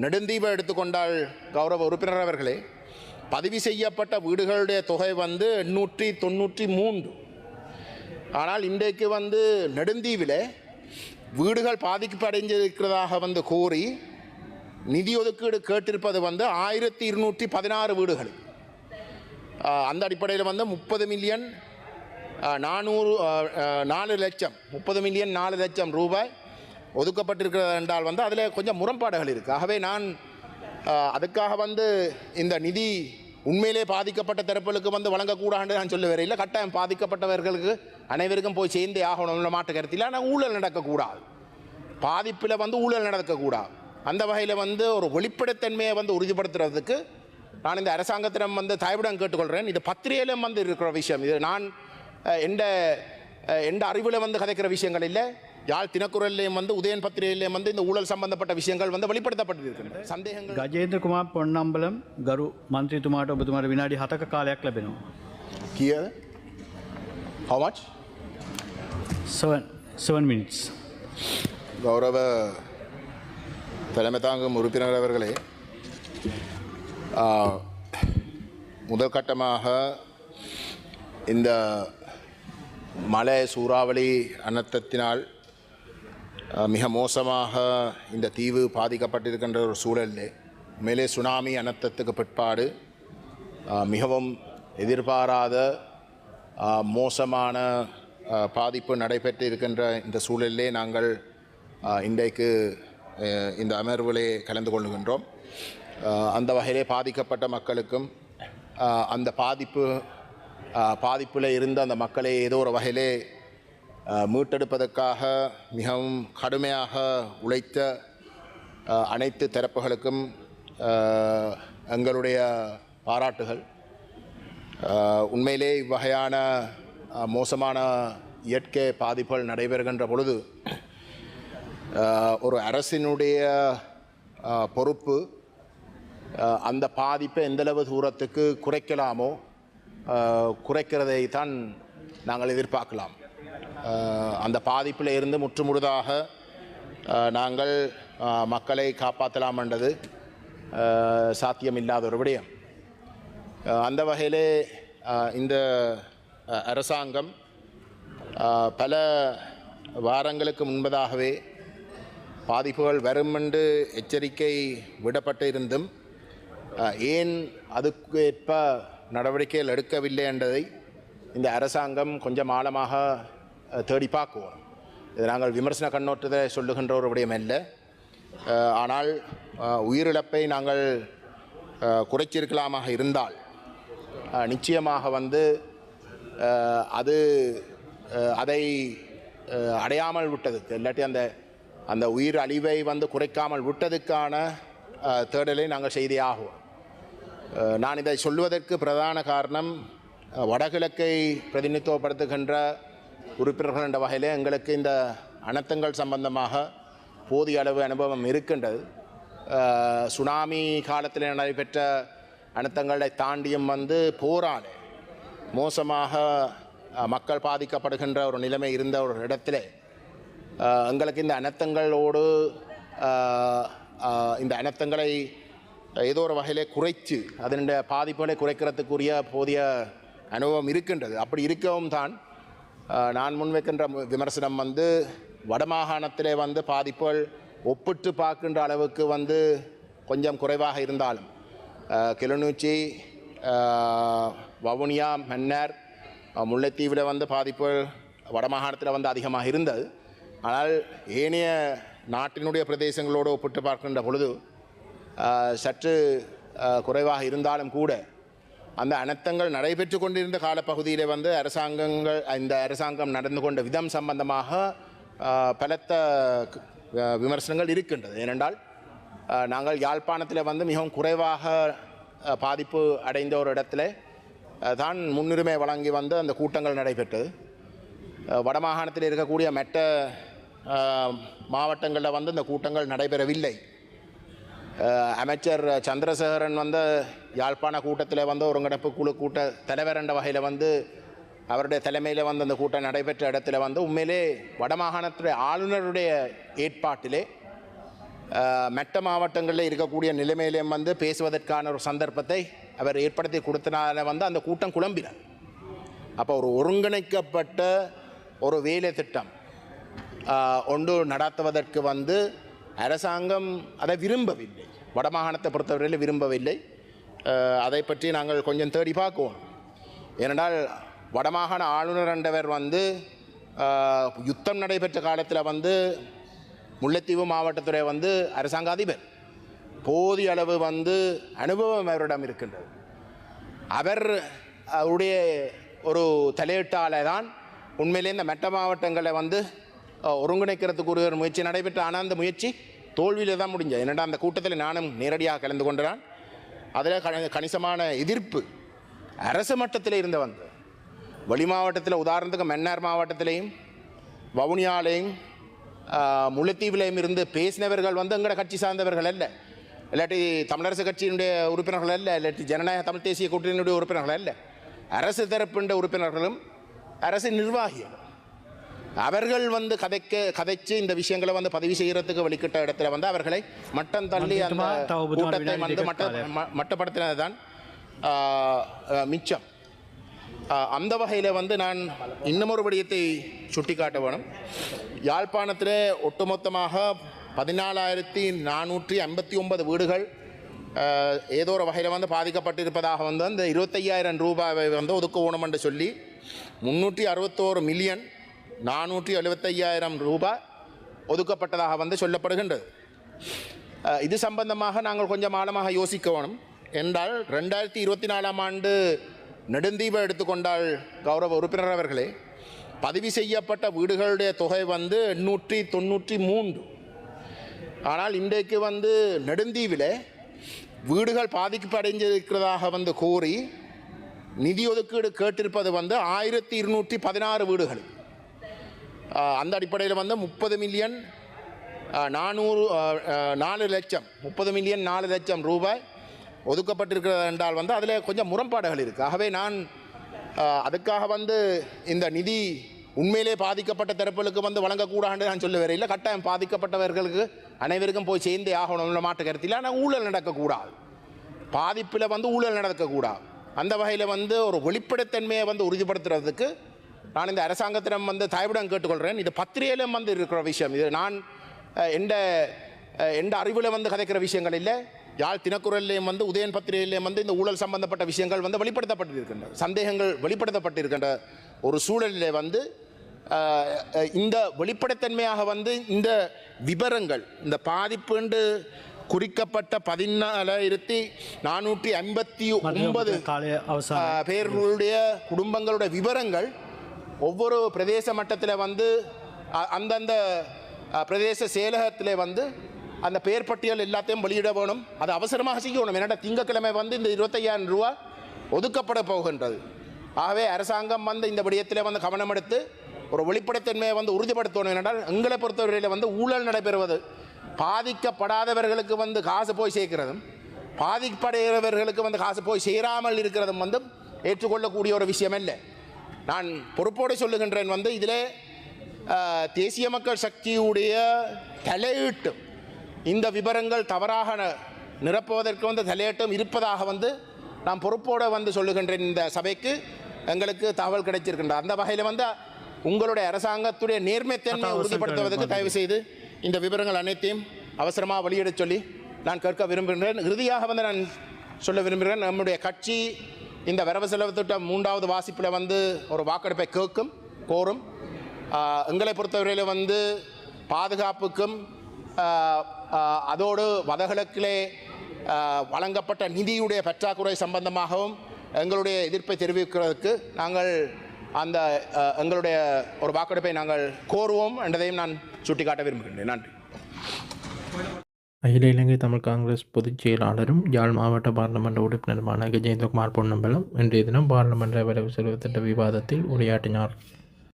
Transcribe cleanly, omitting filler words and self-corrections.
நெடுந்தீவை எடுத்துக்கொண்டால் கௌரவ உறுப்பினர் அவர்களே, பதிவு செய்யப்பட்ட வீடுகளுடைய தொகை வந்து 893. ஆனால் இன்றைக்கு வந்து நெடுந்தீவில் வீடுகள் பாதிக்கப்படைஞ்சிருக்கிறதாக வந்து கோரி நிதி ஒதுக்கீடு கேட்டிருப்பது வந்து 1216 வீடுகள். அந்த அடிப்படையில் வந்து 30,400,000 ரூபாய் ஒதுக்கப்பட்டிருக்கிறது என்றால் வந்து அதில் கொஞ்சம் முரண்பாடுகள் இருக்குது. ஆகவே நான் அதுக்காக வந்து இந்த நிதி உண்மையிலே பாதிக்கப்பட்ட தரப்புகளுக்கு வந்து வழங்கக்கூடாது நான் சொல்ல வரையில். கட்டாயம் பாதிக்கப்பட்டவர்களுக்கு அனைவருக்கும் போய் சேர்ந்தே ஆகணும் மாற்று கருத்தில். ஆனால் ஊழல் நடக்கக்கூடாது, பாதிப்பில் வந்து ஊழல் நடக்கக்கூடாது. அந்த வகையில் வந்து ஒரு வெளிப்படைத்தன்மையை வந்து உறுதிப்படுத்துறதுக்கு நான் இந்த அரசாங்கத்திடம் வந்து தயவுடன் கேட்டுக்கொள்கிறேன். இது பத்திரிகையிலும் வந்து இருக்கிற விஷயம். இது நான் எந்த அறிவில் வந்து கதைக்கிற விஷயங்கள் இல்லை. யாழ் தினக்குரல்லையும் வந்து உதயன் பத்திரிகையிலையும் வந்து இந்த ஊழல் சம்பந்தப்பட்ட விஷயங்கள் வந்து வெளிப்படுத்தப்பட்டிருக்கின்றன. සන්දේහங்கள் ගජේන්ද්‍ර කුමාර් පොන්නම්බලම් ගරු මන්ත්‍රීතුමාට ඔබතුමාට විනාඩි 7ක කාලයක් ලැබෙනවා. කීයද? How much? 7 minutes. கௌரவ தலைமை தாங்கும் உறுப்பினர் அவர்களே, முதல் கட்டமாக இந்த மழை சூறாவளி அனர்த்தத்தினால் மிக மோசமாக இந்த தீவு பாதிக்கப்பட்டிருக்கின்ற ஒரு சூழலில் மேலே சுனாமி அனர்த்தத்துக்கு பிற்பாடு மிகவும் எதிர்பாராத மோசமான பாதிப்பு நடைபெற்று இருக்கின்ற இந்த சூழலிலே நாங்கள் இன்றைக்கு இந்த அமர்விலே கலந்து கொள்கின்றோம். அந்த வகையிலே பாதிக்கப்பட்ட மக்களுக்கும் அந்த பாதிப்பில் இருந்த அந்த மக்களை ஏதோ ஒரு வகையிலே மீட்டெடுப்பதற்காக மிகவும் கடுமையாக உழைத்த அனைத்து தரப்புகளுக்கும் எங்களுடைய பாராட்டுகள். உண்மையிலே இவ்வகையான மோசமான இயற்கை பாதிப்புகள் நடைபெறுகின்ற பொழுது ஒரு அரசினுடைய பொறுப்பு அந்த பாதிப்பை எந்தளவு தூரத்துக்கு குறைக்கலாமோ குறைக்கிறதை தான் நாங்கள் எதிர்பார்க்கலாம். அந்த பாதிப்பில் இருந்து முற்றுமுழுதாக நாங்கள் மக்களை காப்பாற்றலாம் என்றது சாத்தியமில்லாத ஒரு விடயம். அந்த வகையிலே இந்த அரசாங்கம் பல வாரங்களுக்கு முன்பதாகவே பாதிப்புகள் வரும் என்று எச்சரிக்கை விடப்பட்டு இருந்தும் ஏன் அதுக்கேற்ப நடவடிக்கைகள் எடுக்கவில்லை என்பதை இந்த அரசாங்கம் கொஞ்சம் ஆழமாக தேடி பார்க்குவோம். இது நாங்கள் விமர்சன கண்ணோட்டத்தை சொல்லுகின்ற ஒரு விடயம் அல்ல. ஆனால் உயிரிழப்பை நாங்கள் குறைச்சிருக்கலாமாக இருந்தால் நிச்சயமாக வந்து அதை அடையாமல் விட்டதுக்கு இல்லாட்டி அந்த உயிர் அழிவை வந்து குறைக்காமல் விட்டதுக்கான தேடலை நாங்கள் செய்தே ஆகுவோம். நான் இதை சொல்வதற்கு பிரதான காரணம் வடகிழக்கை பிரதிநிதித்துவப்படுத்துகின்ற உறுப்பினர்கள் என்ற வகையில் எங்களுக்கு இந்த அனர்த்தங்கள் சம்பந்தமாக போதிய அளவு அனுபவம் இருக்கின்றது. சுனாமி காலத்தில் நடைபெற்ற அனர்த்தங்களை தாண்டியும் வந்து போராட மோசமாக மக்கள் பாதிக்கப்படுகின்ற ஒரு நிலைமை இருந்த ஒரு இடத்துல எங்களுக்கு இந்த அனர்த்தங்களோடு இந்த அனர்த்தங்களை ஏதோ ஒரு வகையிலே குறைத்து அதனுடைய பாதிப்புகளை குறைக்கிறதுக்குரிய போதிய அனுபவம் இருக்கின்றது. அப்படி இருக்கவும் தான் நான் முன்வைக்கின்ற விமர்சனம் வந்து வடமாகாணத்திலே வந்து பாதிப்புகள் ஒப்பிட்டு பார்க்கின்ற அளவுக்கு வந்து கொஞ்சம் குறைவாக இருந்தாலும் கிளிநொச்சி, வவுனியா, மன்னார், முல்லைத்தீவில் வந்து பாதிப்புகள் வடமாகாணத்தில் வந்து அதிகமாக இருந்தது. ஆனால் ஏனைய நாட்டினுடைய பிரதேசங்களோடு ஒப்பிட்டு பார்க்கின்ற பொழுது சற்று குறைவாக இருந்தாலும் கூட அந்த அனர்த்தங்கள் நடைபெற்று கொண்டிருந்த காலப்பகுதியில் வந்து இந்த அரசாங்கம் நடந்து கொண்ட விதம் சம்பந்தமாக பலத்த விமர்சனங்கள் இருக்கின்றது. ஏனென்றால் நாங்கள் யாழ்ப்பாணத்தில் வந்து மிகவும் குறைவாக பாதிப்பு அடைந்த ஒரு இடத்துல தான் முன்னுரிமை வழங்கி வந்து அந்த கூட்டங்கள் நடைபெற்றது. வடமாகாணத்தில் இருக்கக்கூடிய மற்ற மாவட்டங்களில் வந்து இந்த கூட்டங்கள் நடைபெறவில்லை. அமைச்சர் சந்திரசேகரன் வந்து யாழ்ப்பாண கூட்டத்தில் வந்து ஒருங்கிணைப்பு குழு தலைவர் என்ற வகையில் வந்து அவருடைய தலைமையில் வந்து அந்த கூட்டம் நடைபெற்ற இடத்துல வந்து உண்மையிலே வடமாகாணத்துடைய ஆளுநருடைய ஏற்பாட்டிலே மற்ற மாவட்டங்களில் இருக்கக்கூடிய நிலைமையிலையும் வந்து பேசுவதற்கான ஒரு சந்தர்ப்பத்தை அவர் ஏற்படுத்தி கொடுத்தனால வந்து அந்த கூட்டம் குழம்பினார். அப்போ ஒரு ஒருங்கிணைக்கப்பட்ட ஒரு வேலை திட்டம் ஒன்று நடத்துவதற்கு வந்து அரசாங்கம் அதை விரும்பவில்லை. வடமாகாணத்தை பொறுத்தவரையில் விரும்பவில்லை. அதை பற்றி நாங்கள் கொஞ்சம் தேடி பார்க்குவோம். ஏனென்றால் வடமாகாண ஆளுநர் என்றவர் வந்து யுத்தம் நடைபெற்ற காலத்தில் வந்து முல்லைத்தீவு மாவட்டத்துறை வந்து அரசாங்க அதிபர். போதிய அளவு வந்து அனுபவம் அவரிடம் இருக்கின்றது. அவருடைய ஒரு தலையீட்டால் தான் உண்மையிலே இந்த மெட்ட மாவட்டங்களை வந்து ஒருங்கிணைக்கிறதுக்கு ஒரு முயற்சி நடைபெற்ற. ஆனால் அந்த முயற்சி தோல்வியில் தான் முடிஞ்சது. ஏனென்றால் அந்த கூட்டத்தில் நானும் நேரடியாக கலந்து கொண்டான். அதில் கணிசமான எதிர்ப்பு அரசு மட்டத்தில் இருந்து வந்தது. வெளி மாவட்டத்தில் உதாரணத்துக்கு மன்னார் மாவட்டத்திலையும் வவுனியாலையும் முல்லைத்தீவிலையும் இருந்து பேசினவர்கள் வந்து எங்களோட கட்சி சார்ந்தவர்கள் அல்ல, இல்லாட்டி தமிழரசு கட்சியினுடைய உறுப்பினர்கள் அல்ல, இல்லாட்டி ஜனநாயக தமிழ் தேசிய கூட்டணியினுடைய உறுப்பினர்கள் அல்ல, அரசு தரப்பின்ற உறுப்பினர்களும் அரசு நிர்வாகிகள். அவர்கள் வந்து கதைச்சு இந்த விஷயங்களை வந்து பதிவு செய்கிறதுக்கு வெளிக்கிட்ட இடத்துல வந்து அவர்களை மட்டம் தள்ளி அந்த கூட்டத்தை வந்து மட்டப்படுத்தினது தான் மிச்சம். அந்த வகையில் வந்து நான் இன்னும் ஒரு விடயத்தை சுட்டி காட்ட வேணும். யாழ்ப்பாணத்தில் ஒட்டுமொத்தமாக 14,459 வீடுகள் ஏதோ ஒரு வகையில் வந்து பாதிக்கப்பட்டிருப்பதாக வந்து அந்த 25,000 ரூபாயை வந்து ஒதுக்கணும் என்று சொல்லி 361,475,000 ரூபாய் ஒதுக்கப்பட்டதாக வந்து சொல்லப்படுகின்றது. இது சம்பந்தமாக நாங்கள் கொஞ்சம் ஆழமாக யோசிக்க வேணும். என்றால் 2024 ஆண்டு நெடுந்தீவை எடுத்துக்கொண்டால் கௌரவ உறுப்பினர் அவர்களே, பதிவு செய்யப்பட்ட வீடுகளுடைய தொகை வந்து 893. ஆனால் இன்றைக்கு வந்து நெடுந்தீவில் வீடுகள் பாதிக்கப்படைஞ்சிருக்கிறதாக வந்து கோரி நிதி ஒதுக்கீடு கேட்டிருப்பது வந்து 1,216 வீடுகள். அந்த அடிப்படையில் வந்து 30,400,000 ரூபாய் ஒதுக்கப்பட்டிருக்கிறது என்றால் வந்து அதில் கொஞ்சம் முரண்பாடுகள் இருக்குது. ஆகவே நான் அதுக்காக வந்து இந்த நிதி உண்மையிலே பாதிக்கப்பட்ட தரப்புகளுக்கு வந்து வழங்கக்கூடாது நான் சொல்ல வரையில். கட்டாயம் பாதிக்கப்பட்டவர்களுக்கு அனைவருக்கும் போய் சேர்ந்தே ஆகணும்னு மாற்று கருத்தில். ஆனால் ஊழல் நடக்கக்கூடாது, பாதிப்பில் வந்து ஊழல் நடக்கக்கூடாது. அந்த வகையில் வந்து ஒரு வெளிப்படைத்தன்மையை வந்து உறுதிப்படுத்துறதுக்கு நான் இந்த அரசாங்கத்திடம் வந்து தயவுடன் கேட்டுக்கொள்கிறேன். இது பத்திரிகையிலும் வந்து இருக்கிற விஷயம். இது நான் எந்த அறிவில் வந்து கதைக்கிற விஷயங்கள் இல்லை. யாழ் தினக்குரல்லையும் வந்து உதயன் பத்திரிகையிலையும் வந்து இந்த ஊழல் சம்பந்தப்பட்ட விஷயங்கள் வந்து வெளிப்படுத்தப்பட்டிருக்கின்றன, சந்தேகங்கள் வெளிப்படுத்தப்பட்டிருக்கின்ற ஒரு சூழலில் வந்து இந்த வெளிப்படைத்தன்மையாக வந்து இந்த விபரங்கள், இந்த பாதிப்பு குறிக்கப்பட்ட 14,459 பேர்களுடைய குடும்பங்களுடைய விவரங்கள் ஒவ்வொரு பிரதேச மட்டத்தில் வந்து அந்தந்த பிரதேச செயலகத்தில் வந்து அந்த பெயர் பட்டியல் எல்லாத்தையும் வெளியிட வேணும். அது அவசரமாக செய்யணும். என்னடா திங்கக்கிழமை வந்து இந்த 25,000 ரூபா ஒதுக்கப்பட போகின்றது. ஆகவே அரசாங்கம் வந்து இந்த விடயத்தில் வந்து கவனம் எடுத்து ஒரு வெளிப்படைத்தன்மையை வந்து உறுதிப்படுத்தணும். என்றால் எங்களை பொறுத்தவரையில் வந்து ஊழல் நடைபெறுவது பாதிக்கப்படாதவர்களுக்கு வந்து காசு போய் சேர்க்கிறதும் பாதிப்படைகிறவர்களுக்கு வந்து காசு போய் சேராமல் இருக்கிறதும் வந்து ஏற்றுக்கொள்ளக்கூடிய ஒரு விஷயம் இல்லை. நான் பொறுப்போடு சொல்லுகின்றேன் வந்து இதில் தேசிய மக்கள் சக்தியுடைய தலையீட்டு இந்த விபரங்கள் தவறாக நிரப்புவதற்கு வந்து தலையீட்டம் இருப்பதாக வந்து நான் பொறுப்போடு வந்து சொல்லுகின்றேன். இந்த சபைக்கு எங்களுக்கு தகவல் கிடைச்சிருக்கின்ற அந்த வகையில் வந்து உங்களுடைய அரசாங்கத்துடைய நேர்மைத்தன்மையை உறுதிப்படுத்துவதற்கு தயவு செய்து இந்த விவரங்கள் அனைத்தையும் அவசரமாக வெளியிட சொல்லி நான் கேட்க விரும்புகின்றேன். இறுதியாக வந்து நான் சொல்ல விரும்புகிறேன், நம்முடைய கட்சி இந்த வரவு செலவு திட்டம் 3வது வாசிப்பில் வந்து ஒரு வாக்கெடுப்பை கோரும். எங்களை பொறுத்தவரையில் வந்து பாதுகாப்புக்கும் அதோடு வடகிழக்கிலே வழங்கப்பட்ட நிதியுடைய பற்றாக்குறை சம்பந்தமாகவும் எங்களுடைய எதிர்ப்பை தெரிவிக்கிறதுக்கு நாங்கள் அந்த எங்களுடைய ஒரு வாக்கெடுப்பை நாங்கள் கோருவோம் என்றதையும் நான் சுட்டிக்காட்ட விரும்புகின்றேன். நன்றி. அகில இலங்கை தமிழ் காங்கிரஸ் பொதுச் செயலாளரும் யாழ் மாவட்ட பாராளுமன்ற உறுப்பினருமான கஜேந்திரகுமார் பொன்னம்பலம் இன்றைய தினம் பாராளுமன்ற வரவு செலவு திட்ட விவாதத்தில் உரையாற்றினார்.